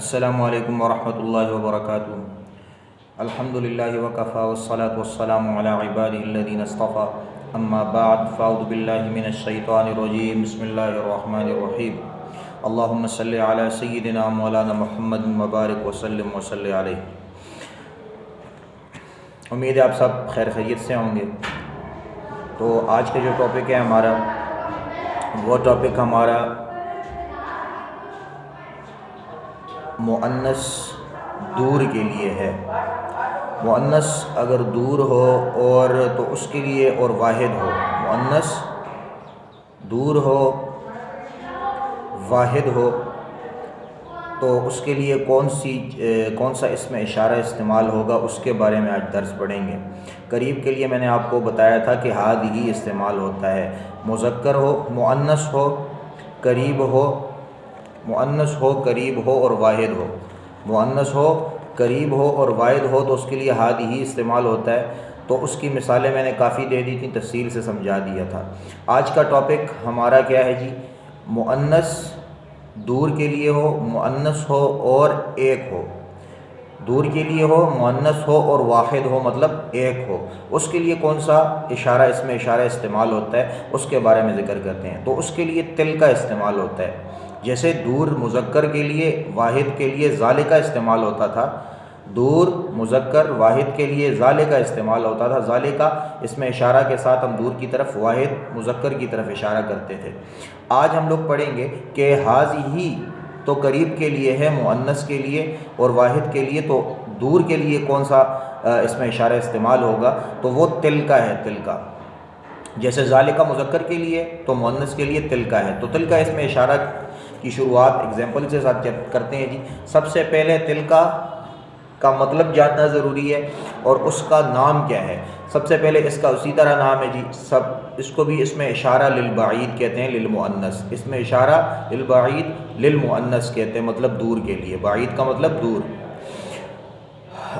अस्सलामु अलैकुम वरहमतुल्लाहि वबरकातुहू। अल्हम्दुलिल्लाहि वकफ़ा वस्सलातु वस्सलामु अला इबादिहिल्लज़ीना इस्तफ़ा, अम्मा बअद, फ़अऊज़ु बिल्लाहि मिनश शैतानिर रजीम, बिस्मिल्लाहिर रहमानिर रहीम। अल्लाहुम्मा सल्लि अला सय्यिदिना मौलाना मुहम्मदिन व बारिक वसल्लिम व सल्लि अलैहि। उम्मीद है आप सब खैर खैरियत से होंगे। तो आज का जो टॉपिक है हमारा, वो टॉपिक हमारा मुअन्नस दूर के लिए है। मुअन्नस अगर दूर हो और तो उसके लिए, और वाहिद हो, मुअन्नस दूर हो, वाहिद हो, तो उसके लिए कौन सा इसमें इशारा इस्तेमाल होगा, उसके बारे में आज दर्स पढ़ेंगे। करीब के लिए मैंने आपको बताया था कि हाद ही इस्तेमाल होता है। मुज़क्कर हो, मुअन्नस हो, करीब हो, मुअन्नस हो, करीब हो और वाहिद हो। मुअन्नस हो, करीब हो और वाहिद हो तो उसके लिए हाद ही इस्तेमाल होता है। तो उसकी मिसालें मैंने काफ़ी दे दी थी, तफसील से समझा दिया था। आज का टॉपिक हमारा क्या है जी? मुअन्नस दूर के लिए हो, मुअन्नस हो और एक हो। दूर के लिए हो, मुअन्नस हो और वाहिद हो, मतलब एक हो। उसके लिए कौन सा इशारा, इसमें इशारा इस्तेमाल होता है, उसके बारे में ज़िक्र करते हैं। तो उसके लिए तिल का इस्तेमाल होता है। जैसे दूर मुज़क्कर के लिए, वाहिद के लिए ज़ालिका इस्तेमाल होता था। दूर मुज़क्कर, वाहिद के लिए ज़ालिका इस्तेमाल होता था। ज़ालिका इसमें इशारा के साथ हम दूर की तरफ, वाहिद मुज़क्कर की तरफ इशारा करते थे। आज हम लोग पढ़ेंगे कि हाज़िही तो करीब के लिए है, मुअन्नस के लिए, और वाहिद के लिए। तो दूर के लिए कौन सा इसमें इशारा इस्तेमाल होगा, तो वो तिल का है। तिल का, जैसे ज़ालिका मुज़क्कर के लिए, तो मुअन्नस के लिए तिल का है। तो तिल का इसमें इशारा की शुरुआत एग्जाम्पल के साथ करते हैं जी। सबसे पहले तिल का मतलब जानना ज़रूरी है और उसका नाम क्या है। सबसे पहले इसका उसी तरह नाम है जी, सब इसको भी इसमें इशारा लिल बाईद कहते हैं, लिल मुअन्नस। इसमें इशारा लिल बाईद, लिल मुअन्नस कहते हैं, मतलब दूर के लिए। बाईद का मतलब दूर।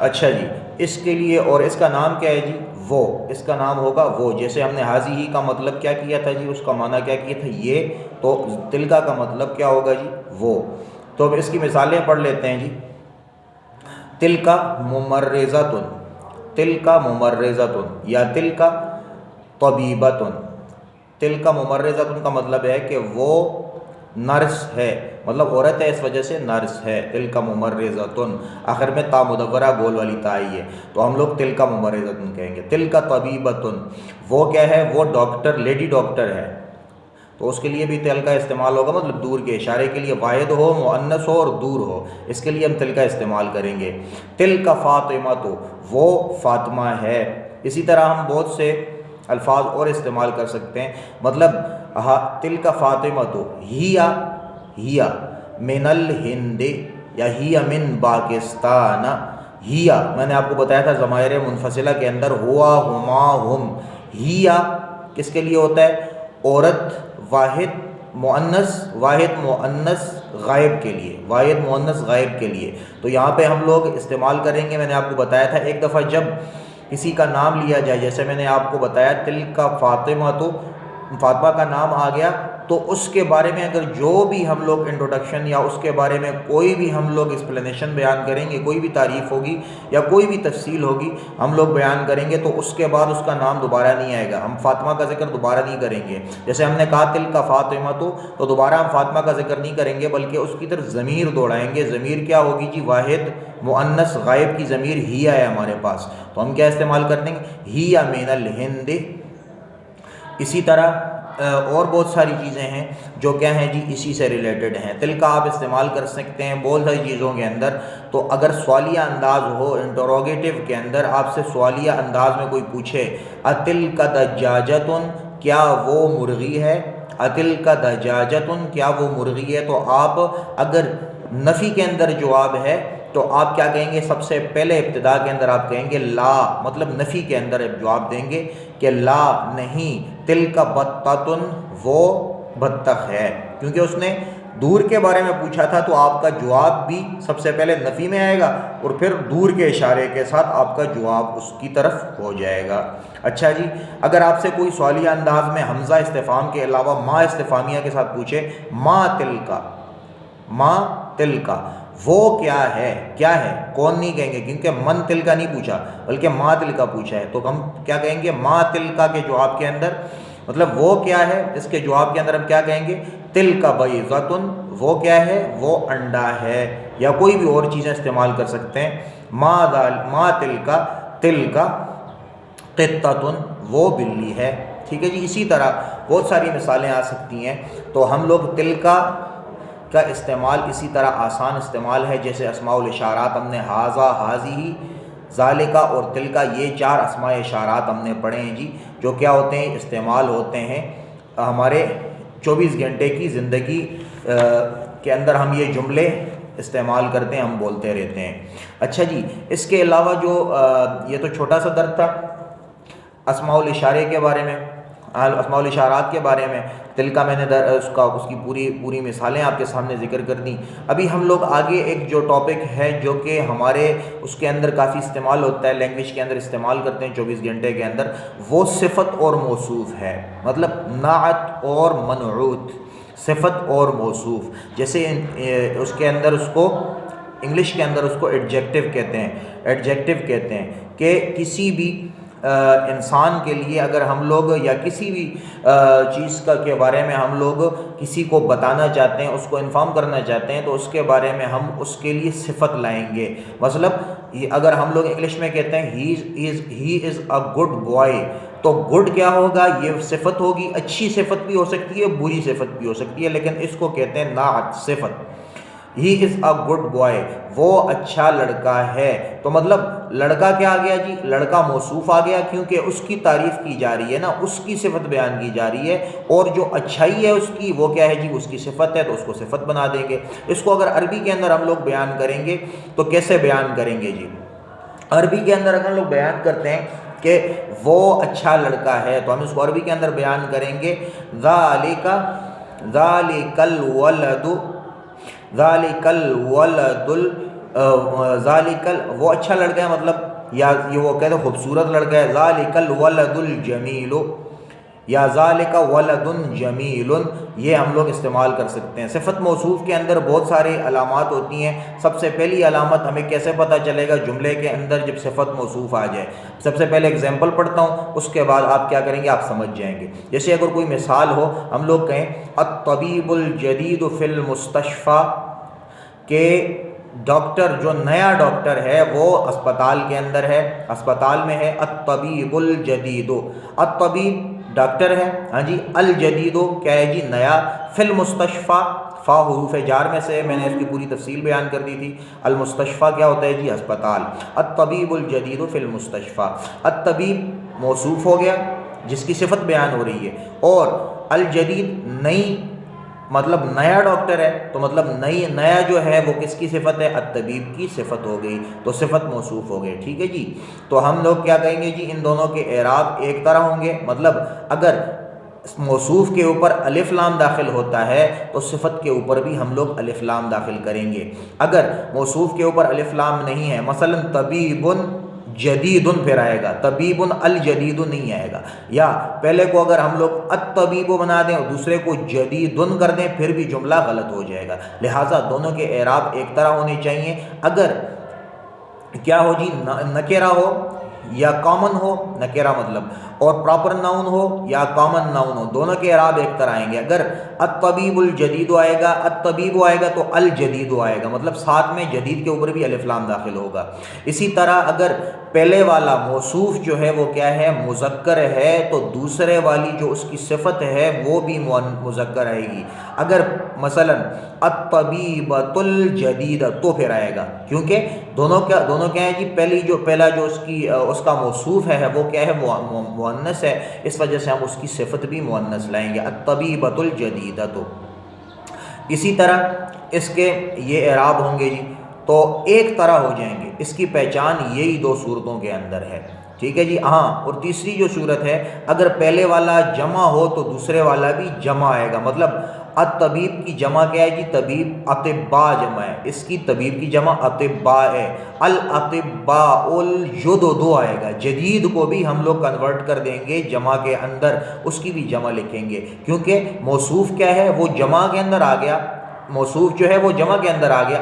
अच्छा जी, इसके लिए, और इसका नाम क्या है जी? वो। इसका नाम होगा वो। जैसे हमने हाजी ही का मतलब क्या किया था जी, उसका माना क्या किया था? ये। तो तिलका का मतलब क्या होगा जी? वो। तो अब इसकी मिसालें पढ़ लेते हैं जी। तिलका मुमर्रिज़तुन, तिलका मुमर्रिज़तुन, या तिलका तबीबतुन। तिलका मुमर्रिज़तुन का मतलब है कि वो नर्स है, मतलब औरत है, इस वजह से नर्स है। तिलका मुमर्रिज़तुन, आखिर में ता मुदव्वरा गोल वाली ता आई है, तो हम लोग तिलका मुमर्रिज़तुन कहेंगे। तिलका तबीबतुन, वो क्या है? वो डॉक्टर, लेडी डॉक्टर है। तो उसके लिए भी तिल का इस्तेमाल होगा, मतलब दूर के इशारे के लिए। वाहिद हो, मुअन्नस हो और दूर हो, इसके लिए हम तिल का इस्तेमाल करेंगे। तिल का फ़ातिमा, तो वो फ़ातिमा है। इसी तरह हम बहुत से अल्फाज और इस्तेमाल कर सकते हैं, मतलब तिल का फ़ातिमा, तो हिया, हिया मिनल हिंद, या हिया मिन पाकिस्तान। हिया मैंने आपको बताया था ज़माइर मुनफसिला के अंदर हुआ, हुमा, हुम। हिया किसके लिए होता है? औरत, वाहिद मुअन्नस, वाहिद मुअन्नस गायब के लिए, वाहिद मुअन्नस गायब के लिए। तो यहाँ पे हम लोग इस्तेमाल करेंगे। मैंने आपको बताया था एक दफ़ा जब किसी का नाम लिया जाए, जैसे मैंने आपको बताया तिल का फ़ातिमा, तो फ़ातिमा का नाम आ गया, तो उसके बारे में अगर जो भी हम लोग इंट्रोडक्शन या उसके बारे में कोई भी हम लोग एक्सप्लेनेशन बयान करेंगे, कोई भी तारीफ़ होगी या कोई भी तफसील होगी, हम लोग बयान करेंगे, तो उसके बाद उसका नाम दोबारा नहीं आएगा। हम फ़ातिमा का जिक्र दोबारा नहीं करेंगे। जैसे हमने कहा तिल का फ़ातिमा, तो दोबारा हम फ़ातिमा का जिक्र नहीं करेंगे, बल्कि उसकी तरफ ज़मीर दौड़ाएँगे। ज़मीर क्या होगी जी? वाहिद मुअन्नस गायब की ज़मीर हिया है हमारे पास, तो हम क्या इस्तेमाल कर देंगे? हिया मिनल हिंद। इसी तरह और बहुत सारी चीज़ें हैं जो क्या हैं जी, इसी से रिलेटेड हैं। तिल का आप इस्तेमाल कर सकते हैं बहुत सारी चीज़ों के अंदर। तो अगर सवालिया अंदाज़ हो, इंटरोगेटिव के अंदर आपसे सवालिया अंदाज में कोई पूछे, अतिल का दज्जाजतुन, क्या वो मुर्गी है? अतिल का दज्जाजतुन, क्या वो मुर्गी है? तो आप अगर नफ़ी के अंदर जवाब है, तो आप क्या कहेंगे? सबसे पहले इब्तिदा के अंदर आप कहेंगे ला, मतलब नफ़ी के अंदर जवाब देंगे कि ला, नहीं। तिल का बत्ततुन, वो बत्तख है, क्योंकि उसने दूर के बारे में पूछा था। तो आपका जवाब भी सबसे पहले नफ़ी में आएगा और फिर दूर के इशारे के साथ आपका जवाब उसकी तरफ हो जाएगा। अच्छा जी, अगर आपसे कोई सवालिया अंदाज में हमज़ा इस्तिफ़ाम के अलावा माँ इस्तिफ़ामिया के साथ पूछे, माँ तिल का, माँ तिल का, वो क्या है, कौन नहीं कहेंगे, क्योंकि मन तिल का नहीं पूछा बल्कि मा तिल का पूछा है। तो हम क्या कहेंगे, मा तिल का के जवाब के अंदर, मतलब वो क्या है, इसके जवाब के अंदर हम क्या कहेंगे, तिल का बैज़तुन, वो क्या है, वो अंडा है, या कोई भी और चीज़ें इस्तेमाल कर सकते हैं। मा तिल का क़ित्ततुन, वो बिल्ली है। ठीक है जी। इसी तरह बहुत सारी मिसालें आ सकती हैं। तो हम लोग तिल का इस्तेमाल इसी तरह आसान इस्तेमाल है, जैसे अस्माउल इशारात हमने हाज़ा, हाज़िही, ज़ालिका और तिल का, ये 4 अस्माए इशारात हमने पढ़े हैं जी, जो क्या होते हैं, इस्तेमाल होते हैं हमारे 24 घंटे की ज़िंदगी के अंदर। हम ये जुमले इस्तेमाल करते हैं, हम बोलते रहते हैं। अच्छा जी, इसके अलावा जो ये तो छोटा सा दर्द था अस्माउल इशारे के बारे में, अस्माउल इशारात के बारे में। तिल का मैंने उसकी पूरी मिसालें आपके सामने ज़िक्र कर दी। अभी हम लोग आगे एक जो टॉपिक है जो कि हमारे उसके अंदर काफ़ी इस्तेमाल होता है, लैंग्वेज के अंदर इस्तेमाल करते हैं 24 घंटे के अंदर, वो सिफ़त और मौसूफ़ है। मतलब नाअत और मनऊत, सिफ़त और मौसूफ़। जैसे उसके अंदर उसको इंग्लिश के अंदर उसको एडजेक्टिव कहते हैं। एडजेक्टिव कहते हैं कि किसी भी इंसान के लिए अगर हम लोग या किसी भी चीज़ के बारे में हम लोग किसी को बताना चाहते हैं, उसको इन्फॉर्म करना चाहते हैं, तो उसके बारे में हम उसके लिए सिफ़त लाएंगे। मतलब अगर हम लोग इंग्लिश में कहते हैं ही इज़ अ गुड बॉय, तो गुड क्या होगा, ये सिफ़त होगी। अच्छी सिफ़त भी हो सकती है, बुरी सिफ़त भी हो सकती है, लेकिन इसको कहते हैं नाअत, सिफ़त। He is a good boy, वो अच्छा लड़का है। तो मतलब लड़का क्या आ गया जी, लड़का मौसूफ आ गया, क्योंकि उसकी तारीफ़ की जा रही है ना, उसकी सिफ़त बयान की जा रही है। और जो अच्छाई है उसकी, वो क्या है जी, उसकी सिफ़त है, तो उसको सिफ़त बना देंगे। इसको अगर अरबी के अंदर हम लोग बयान करेंगे तो कैसे बयान करेंगे जी, अरबी के अंदर अगर हम लोग बयान करते हैं कि वो अच्छा लड़का है, तो हम इसको अरबी के अंदर बयान करेंगे ज़ालिकल वलदु, ज़ालिकल वो अच्छा लड़का है, मतलब या ये वो कहते हैं खूबसूरत लड़का है। ज़ालिकल वलदुल जमीलु या ज़ालिका वलदुन जमीलुन, ये हम लोग इस्तेमाल कर सकते हैं। सिफ़त मौसूफ़ के अंदर बहुत सारी अलामात होती हैं। सबसे पहली अलामत हमें कैसे पता चलेगा जुमले के अंदर जब सिफ़त मौसूफ़ आ जाए, सबसे पहले एग्जाम्पल पढ़ता हूँ, उसके बाद आप क्या करेंगे, आप समझ जाएंगे। जैसे अगर कोई मिसाल हो, हम लोग कहें अत्तबीबुल जदीद फ़िल मुस्तशफ़ा, के डॉक्टर जो नया डॉक्टर है वो अस्पताल के अंदर है, अस्पताल में है। अत्तबीबुल जदीदो, अत्तबीब डॉक्टर है, हाँ जी, अल जदीदो क्या है जी, नया। फिल मुस्तशफ़ा, फ़ा हुरूफ़ जार में से, मैंने इसकी पूरी तफसील बयान कर दी थी। अल मुस्तशफ़ा क्या होता है जी, अस्पताल। अत्तबीबुल जदीदो फिल मुस्तशफ़ा, अत्तबीब मौसूफ़ हो गया जिसकी सिफ़त बयान हो रही है, और अल जदीद नई, मतलब नया डॉक्टर है, तो मतलब नया जो है वो किसकी सिफ़त है, अत्तबीब की सिफ़त हो गई, तो सिफ़त मौसूफ़ हो गई। ठीक है जी। तो हम लोग क्या कहेंगे जी, इन दोनों के एराब एक तरह होंगे। मतलब अगर मौसूफ़ के ऊपर अलिफ लाम दाखिल होता है तो सिफ़त के ऊपर भी हम लोग अलिफ लाम दाखिल करेंगे। अगर मौसूफ़ के ऊपर अलिफ लाम नहीं है, मसलन तबीबुन जदीदुन फिर आएगा, तबीबुन अल जदीदुन नहीं आएगा। या पहले को अगर हम लोग अत्तबीबु बना दें और दूसरे को जदीदुन कर दें, फिर भी जुमला गलत हो जाएगा। लिहाजा दोनों के एराब एक तरह होने चाहिए। अगर क्या हो जी, नकेरा हो या कॉमन हो, नकेरा मतलब, और प्रॉपर नाउन हो या कॉमन नाउन हो, दोनों के एराब एक तरह आएंगे। अगर अत्तबीबुल जदीदु आएगा, अत्तबीबु आएगा तो अल जदीदु आएगा, मतलब साथ में जदीद के ऊपर भी अलिफ लाम दाखिल होगा। इसी तरह अगर पहले वाला मौसूफ जो है वो क्या है, मुज़क्कर है, तो दूसरे वाली जो उसकी सिफ़त है वो भी मुज़क्कर आएगी। अगर मसलन अत्तबीबतुल जदीदा, तो फिर आएगा, क्योंकि दोनों क्या है जी, पहला जो उसका मौसूफ है वो क्या है, मुअन्नस है, इस वजह से हम उसकी सिफ़त भी मुअन्नस लाएंगे, अत्तबीबतुल जदीदा। तो इसी तरह इसके ये एराब होंगे जी, तो एक तरह हो जाएंगे। इसकी पहचान यही 2 सूरतों के अंदर है। ठीक है जी। हाँ, और तीसरी जो सूरत है, अगर पहले वाला जमा हो तो दूसरे वाला भी जमा आएगा। मतलब अतबीब की जमा क्या है जी, तबीब, अतिब्बा जमा है, इसकी तबीब की जमा अतिब्बा है। अल अतिब्बाउल युददु आएगा। जदीद को भी हम लोग कन्वर्ट कर देंगे जमा के अंदर, उसकी भी जमा लिखेंगे, क्योंकि मौसूफ क्या है, वो जमा के अंदर आ गया, मौसूफ जो है वो जमा के अंदर आ गया।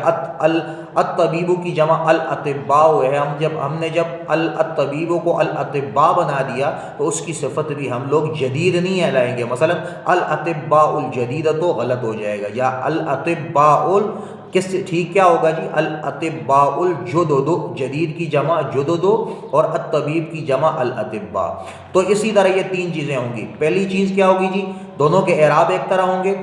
अत-तबीबु की जमा अल-अतिब्बाउ है। हमने जब अल-तबीबु को अल-अतिब्बा बना दिया तो उसकी सिफत भी हम लोग जदीद नहीं लाएंगे। मसलन अल-अतिब्बाउल जदीद तो गलत हो जाएगा, या अल-अतिब्बाउल किस ठीक क्या होगा जी, अल-अतिब्बाउल जुदुदु, जदीद की जमा जुदुदु और अत-तबीब की जमा अल-अतिब्बा। तो इसी तरह ये तीन चीज़ें होंगी। पहली चीज़ क्या होगी जी, दोनों के एराब एक तरह होंगे।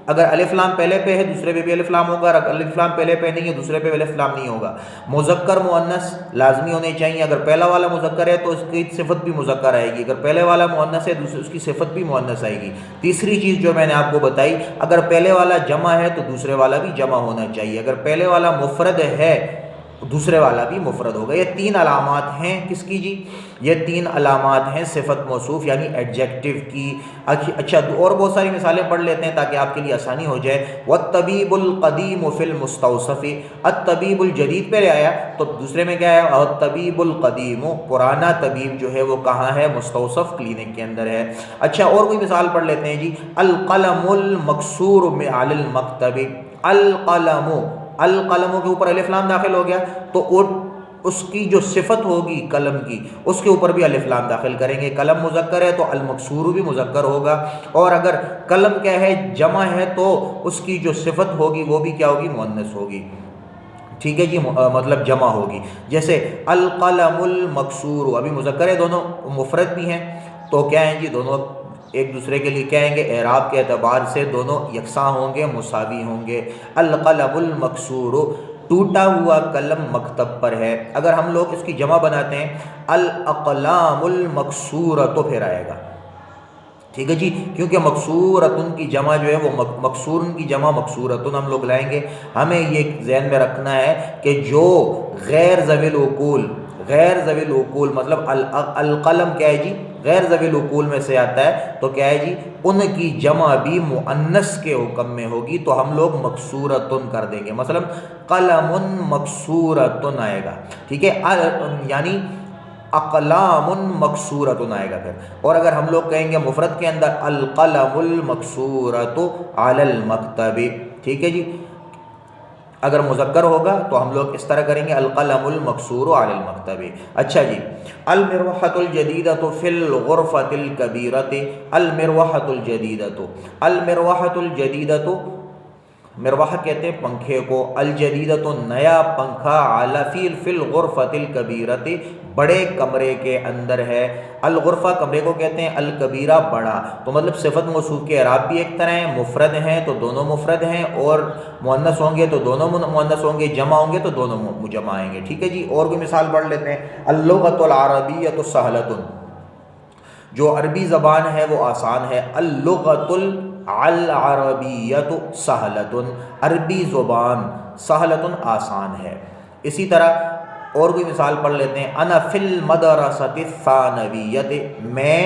अगर अलिफ लाम पहले पे है दूसरे पे भी अलिफ लाम होगा, अगर अलिफ लाम पहले पे नहीं है दूसरे पे अलिफ लाम नहीं होगा। मुज़क्कर मुअन्नस लाजमी होने चाहिए। अगर पहला वाला मुज़क्कर है तो उसकी सिफत भी मुज़क्कर आएगी, अगर पहले वाला मुअन्नस है दूसरी उसकी सिफत भी मुअन्नस आएगी। तीसरी चीज़ जो मैंने आपको बताई, अगर पहले वाला जमा है तो दूसरे वाला भी जमा होना चाहिए, अगर पहले वाला मुफरद है दूसरे वाला भी मुफरद होगा। ये तीन अलामात हैं किसकी जी, ये तीन अलामात हैं सिफत मौसूफ यानी एडजेक्टिव की। अच्छा और बहुत सारी मिसालें पढ़ लेते हैं ताकि आपके लिए आसानी हो जाए। वत्तबीबुल कदीम फिल मुस्तौसफ़ी, अत्तबीबुल जदीद पे आया तो दूसरे में क्या है, अत्तबीबुल कदीम, पुराना तबीब जो है वो कहाँ है, मुस्तौसफ़ क्लिनिक के अंदर है। अच्छा और कोई मिसाल पढ़ लेते हैं जी, अल-क़लमुल मकसूर में अलल मकतबी, अल-क़लमु, अल-क़लमों के ऊपर अलिफ लाम दाखिल हो गया तो उसकी जो सिफत होगी कलम की उसके ऊपर भी अलिफ लाम दाखिल करेंगे। कलम मुज़क्कर है तो अल-मकसूर भी मुज़क्कर होगा, और अगर कलम क्या है जमा है तो उसकी जो सिफत होगी वो भी क्या होगी, मुअन्नस होगी। ठीक है जी, मतलब जमा होगी। जैसे अल-क़लमुल मकसूर, अभी मुज़क्कर है दोनों मुफरद भी हैं तो क्या है जी, दोनों एक दूसरे के लिए क्या आएंगे, एराब के एतबार से दोनों यकसा होंगे, मुसावी होंगे। अल-क़लमुल मकसूर, टूटा हुआ कलम मकतब पर है। अगर हम लोग इसकी जमा बनाते हैं अल-अक़लामुल मकसूर तो फिर आएगा। ठीक है जी, क्योंकि मकसूरतुन की जमा जो है वो मकसूरन की जमा मकसूरतुन हम लोग लाएंगे। हमें ये जहन में रखना है कि जो गैर ज़विल उकूल, गैर ज़विल उकूल मतलब अल-क़लम क्या है जी, गैर ज़विल उकूल में से आता है तो क्या है जी, उनकी जमा भी मुअन्नस के हुक्म में होगी तो हम लोग मकसूरतुन कर देंगे। मसलन क़लमुन मकसूरतुन आएगा, ठीक है, यानी अक़लामुन मकसूरतुन आएगा फिर। और अगर हम लोग कहेंगे मुफरद के अंदर अल-क़लमुल मकसूरतु अलल मकतबी, ठीक है जी, अगर मुज़क्कर होगा तो हम लोग इस तरह करेंगे अल-क़लमुल मकसूर अलल मकतबी। अच्छा जी, अल-मिरवहतुल जदीदतु फिल गुरफ़तिल कबीरति, अल-मिरवहतुल जदीदतु, अल-मिरवहतुल जदीदतु, मिरवाह कहते हैं पंखे को, अल-जदीदतु नया पंखा, अला फिल गुरफ़तिल कबीरति बड़े कमरे के अंदर है। अल-गुरफ़ा कमरे को कहते हैं, अल-कबीरा बड़ा। तो मतलब सिफत मौसूफ के एराब भी एक तरह हैं, मुफरद हैं तो दोनों मुफरद हैं, और मुअन्नस होंगे तो दोनों मुअन्नस होंगे, जमा होंगे तो दोनों जमा आएंगे। ठीक है जी, और कोई मिसाल पढ़ लेते हैं। अल-लुग़तुल अरबिय्यतु सहलतुन, जो अरबी ज़बान है वो आसान है। अल-लुग़तुल अल-अरबिय्यतु सहलतुन, अरबी ज़ुबान सहलतुन आसान है। इसी तरह और कोई मिसाल पढ़ लेते हैं। अना फिल मदरसति सानविय्यति, मैं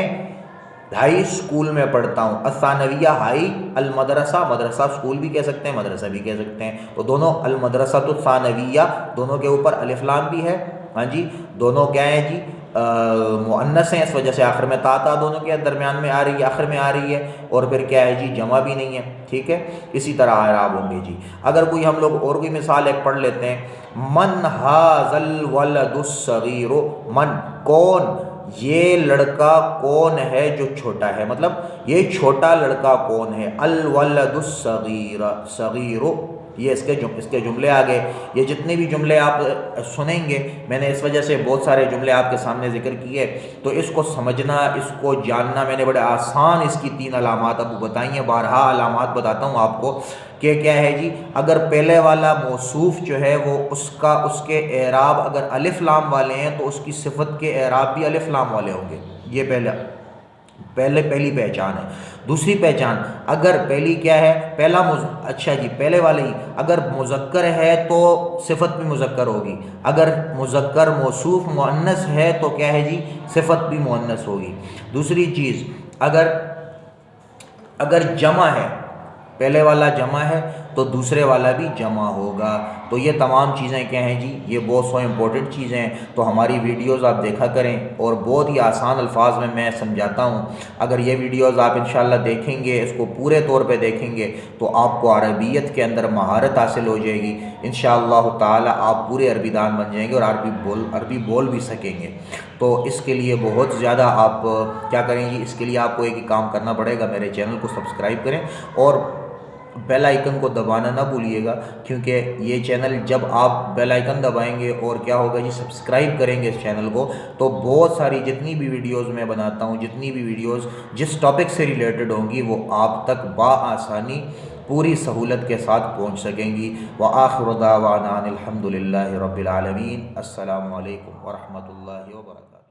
हाई स्कूल में पढ़ता हूँ। असानविया हाई, अल-मदरसा मदरसा स्कूल भी कह सकते हैं, मदरसा भी कह सकते हैं। तो दोनों अल-मदरसतु सानविया दोनों के ऊपर अलिफ लाम भी है। हाँ जी, दोनों क्या है जी, मुअन्नस हैं, इस वजह से आखिर में ता दोनों के दरमियान में आ रही है, आखिर में आ रही है, और फिर क्या है जी, जमा भी नहीं है। ठीक है, इसी तरह आराब होंगे जी। अगर कोई हम लोग और कोई मिसाल एक पढ़ लेते हैं। मन हाज़ल वलदुस सगीरो, मन कौन, ये लड़का कौन है जो छोटा है, मतलब ये छोटा लड़का कौन है। अल वलदुस सगीरो, ये इसके जुमले आ गए। ये जितने भी जुमले आप सुनेंगे, मैंने इस वजह से बहुत सारे जुमले आपके सामने ज़िक्र किए, तो इसको समझना, इसको जानना, मैंने बड़े आसान इसकी तीन अलामात आपको बताई हैं। 12 अलामात बताता हूँ आपको कि क्या है जी, अगर पहले वाला मौसूफ जो है वो उसके एराब अगर अलिफ लाम वाले हैं तो उसकी सिफत के एराब भी अलिफ लाम वाले होंगे। ये पहली पहचान है। दूसरी पहचान, अगर पहली क्या है, अच्छा जी, पहले वाले ही अगर मुज़क्कर है तो सिफत भी मुज़क्कर होगी, अगर मुज़क्कर मौसूफ मुअन्नस है तो क्या है जी, सिफत भी मुअन्नस होगी। दूसरी चीज़, अगर जमा है, पहले वाला जमा है तो दूसरे वाला भी जमा होगा। तो ये तमाम चीज़ें क्या हैं जी, ये बहुत सो इम्पोर्टेंट चीज़ें हैं। तो हमारी वीडियोज़ आप देखा करें और बहुत ही आसान अल्फाज में मैं समझाता हूँ। अगर ये वीडियोज़ आप इंशाल्लाह देखेंगे, इसको पूरे तौर पे देखेंगे, तो आपको अरबियत के अंदर महारत हासिल हो जाएगी। इंशाअल्लाह ताला आप पूरे अरबीदान बन जाएंगे और अरबी बोल भी सकेंगे। तो इसके लिए बहुत ज़्यादा आप क्या करेंगे, इसके लिए आपको एक ही काम करना पड़ेगा, मेरे चैनल को सब्सक्राइब करें और बेल आइकन को दबाना ना भूलिएगा, क्योंकि ये चैनल जब आप बेल आइकन दबाएंगे और क्या होगा जी, सब्सक्राइब करेंगे इस चैनल को, तो बहुत सारी जितनी भी वीडियोस मैं बनाता हूँ, जितनी भी वीडियोस जिस टॉपिक से रिलेटेड होंगी, वो आप तक बाआसानी पूरी सहूलत के साथ पहुँच सकेंगी। व आखिर दावाना अनिल हम्दुलिल्लाहि रब्बिल आलमीन। अस्सलामु अलैकुम व रहमतुल्लाहि व बरकातुहू।